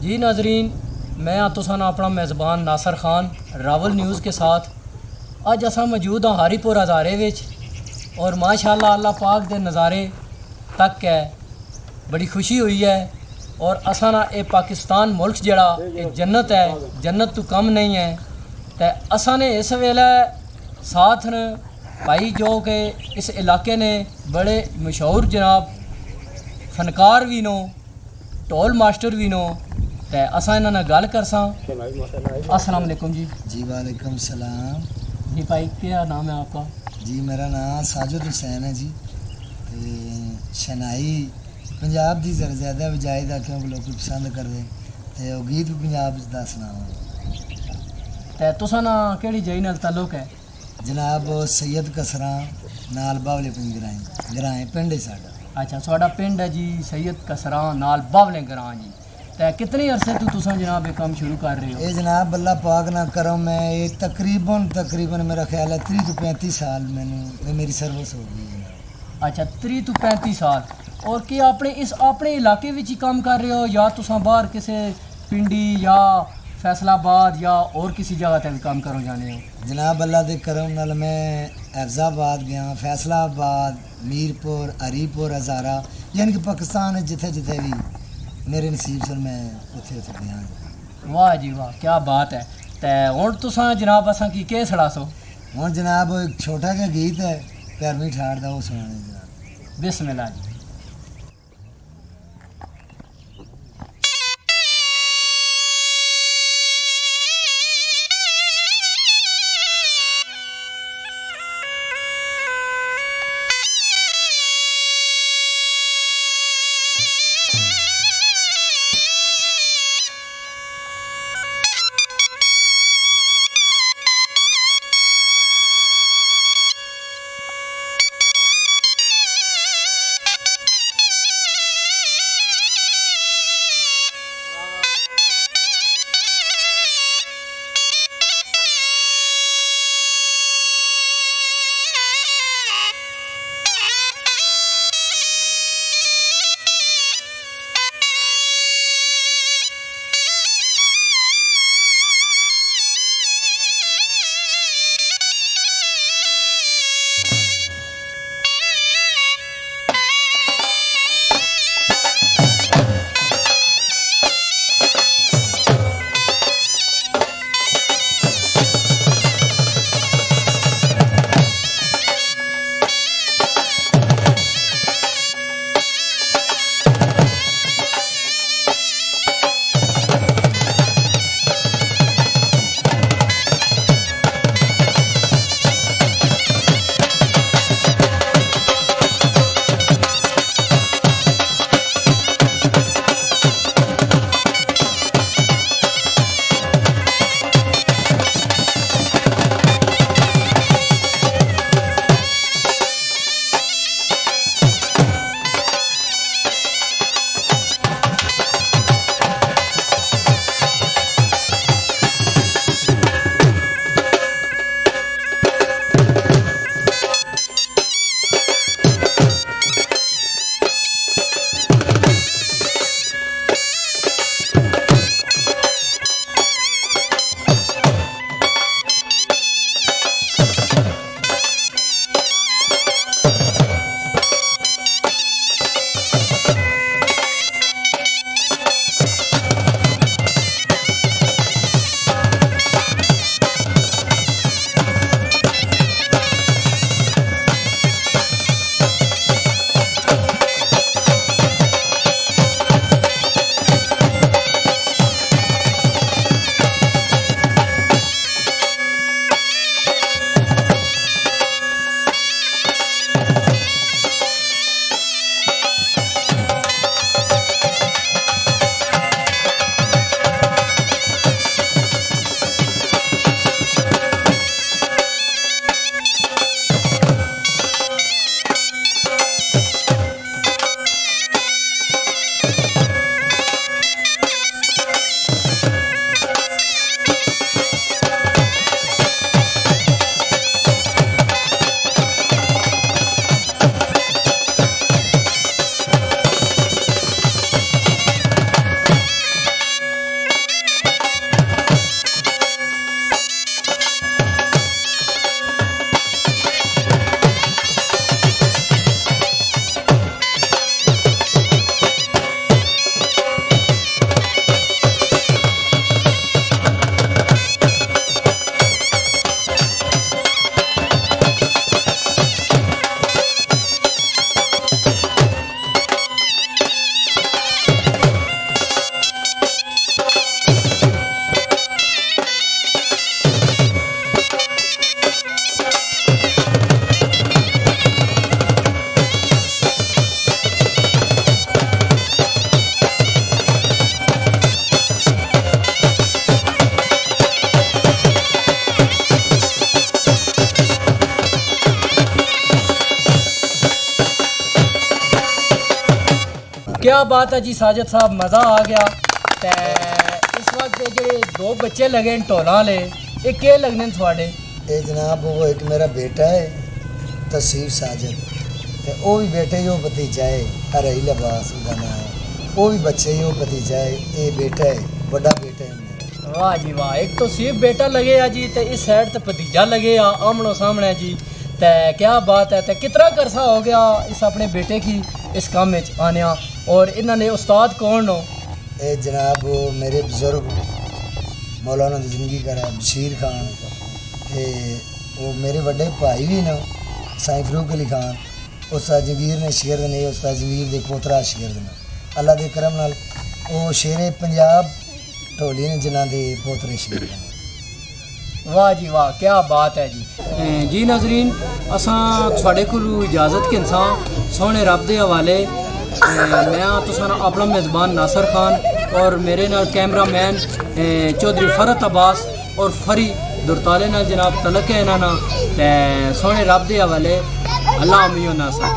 जी नाजरीन, मैं तुसाना अपना मेज़बान नासर खान रावल न्यूज़ के साथ अज असा मौजूद हाँ हारीपुर हज़ारे विच और माशाअल्लाह अल्लाह पाक दे नज़ारे तक है बड़ी खुशी हुई है। और असा ना ये पाकिस्तान मुल्क जड़ा ये जन्नत है, जन्नत तो कम नहीं है। तो असा ने इस वेले साथ न भाई जो कि इस इलाके ने बड़े मशहूर जनाब फनकार भी नो, ढोल मास्टर भी नो। तो असा इन्हां नाल गल करसां। अस्सलाम वालेकुम जी। जी वालेकुम सलाम। जी भाई क्या नाम है आपका? जी मेरा नाम साजिद हुसैन है जी। तो शनाई पंजाब की जरा ज़्यादा बजाई दा क्योंकि लोग पसंद करते तो गीत भी पंजाब दा सुनावां। तो तुसा ना केड़ी जई नाल ताल्लुक है? जनाब सैयद कसरा नाल बावले पिंड ग्राएं पिंड है साडा। अच्छा, साडा पिंड है जी सैयद कसरा नाल बावले ग्रां जी। तो कितने अरसे तो तुसा जनाब ये काम शुरू कर रहे हो? ये जनाब अल्लाह पाक ना करो मैं ये तकरीबन मेरा ख्याल है 30 तो 35 साल मैंने मेरी सर्विस हो गई है। अच्छा, 30 तो 35 साल। और क्या अपने इलाके विच ही काम कर रहे हो या तुसा बाहर किसी पिंडी या फैसलाबाद या और किसी जगह तक काम करो जाने हो? जनाब अल्लाह के करम नाल मैं हैफजाबाद गया, फैसलाबाद, मीरपुर, हरीपुर, हज़ारा, यानी कि पाकिस्तान जिथे जिथे भी मेरे नसीब से मैं उथे उथे गया। वाह जी वाह, क्या बात है। तो हुण तुसा जनाब असा की केह् सड़ासो? हुण जनाब एक छोटा जिहा गीत है पैरवीं ठाड़ दा, वो सुनाने जनाब। बिस्मिल्लाह जी। क्या बात है जी साजिद साहब, मज़ा आ गया। ते इस वक्त ये जेह्ड़े दो बच्चे लगे न ढोलां वाले, ये केह् लगने न थुआढ़े? ये जनाब वो एक मेरा बेटा है तसीफ साजिद, ते वो भी बेटे जो भतीजा है हरई लिबास उसका नाम है, वो भी बच्चे जो भतीजा है, ये बेटा है बड़ा बेटा है मेरा। वाह जी वाह, एक तो सिर्फ बेटा लगे आ जी, ते इस साइड ते भतीजा लगे आ आमनो सामने जी। ते क्या बात है, ते कितना करसा हो गया इस अपने बेटे की इस काम में आने, और इन्होंने उस्ताद कौन हो? ये जनाब वो मेरे बुजुर्ग मौलाना दी जिंदगी करा बशीर खान, ते वो मेरे बड़े भाई भी न साईं फरूक अली खान, उस्ताद जगीर ने शिगिर्द ने, उस्ताद जगीर दे पोतरा शिगिर्द ने, अल्लाह दे करम नाल वो शेरे पंजाब ढोली ने जिन्हां दे पोतरे शिगिर्द ने। वाह जी वाह, क्या बात है जी। जी नाजरीन, असां थुआढ़े कोलों इजाज़त के इंसान सोहने रब दे हवाले। मैं तुसां अपना मेज़बान नासर खान और मेरे नाल कैमरामैन चौधरी फरत अब्बास और फरी दुरताले नाल जनाब तलक है इन्हां नाल। ते सोहने रब दे हवाले, अल्लाह अमीन नासर।